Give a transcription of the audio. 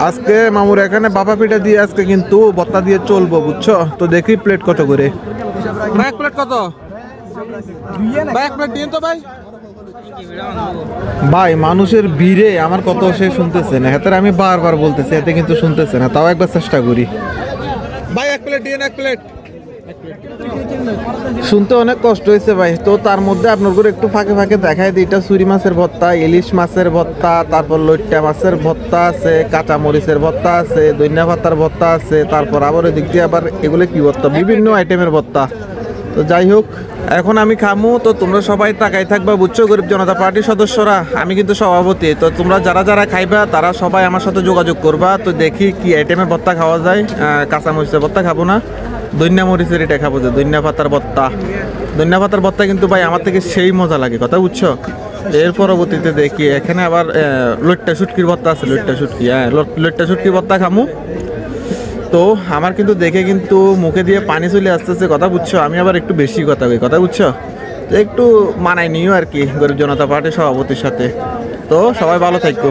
আজকে মামুর এখানে বাবা পিঠা দিয়ে আজকে কিন্তু ভর্তা দিয়ে চলবো, বুঝছো? তো দেখি প্লেট কত করে। ভাই এক প্লেট কত? ভাই এক প্লেট দিন তো ভাই। ভাই মানুষের ভিড়ে আমার কত সে শুনতেছে না, এতে আমি বারবার বলতেছি, এতে কিন্তু শুনতেছে না। তাও একবার চেষ্টা করি। ভাই এক প্লেট দিন, এক প্লেট। শুনতে অনেক কষ্ট হয়েছে ভাই। তো তার মধ্যে আপনার করে একটু ফাঁকে ফাঁকে দেখায় দিই, এটা চুরি মাছের ভর্তা, ইলিশ মাছের ভর্তা, তারপর লইট্টা মাছের ভর্তা আছে, কাঁচা মরিচের ভর্তা আছে, ধনিয়া পাতার ভর্তা আছে, তারপর আবার ওই দিক দিয়ে আবার এগুলো কি ভর্তা, বিভিন্ন আইটেমের ভর্তা। তো যাই হোক, এখন আমি খামু। তো তোমরা সবাই তাকাই থাকবা, বুঝছো? গরিব জনতা পার্টির সদস্যরা, আমি কিন্তু সভাপতি। তো তোমরা যারা যারা খাইবা তারা সবাই আমার সাথে যোগাযোগ করবা। তো দেখি কি আইটেমের ভর্তা খাওয়া যায়। কাঁচা মরিচের ভর্তা খাবো না, ধনিয়া মরিচের এটা খাবো, যে ধনিয়া পাতার ভর্তা। ধনিয়া পাতার ভর্তা কিন্তু ভাই আমার থেকে সেই মজা লাগে, কথা বুঝছো? এর পরবর্তীতে দেখি এখানে আবার লইট্টা শুটকির ভর্তা আছে, লইট্টা শুটকি, লইট্টা শুটকির ভর্তা খামু। তো আমার কিন্তু দেখে কিন্তু মুখে দিয়ে পানি চলে আসতেছে, কথা বুঝছো? আমি আবার একটু বেশি কথা কই, কথা বুঝছো? তো একটু মানায় নিও আর কি গরিব জনতা পার্টির সভাপতির সাথে। তো সবাই ভালো থাকো।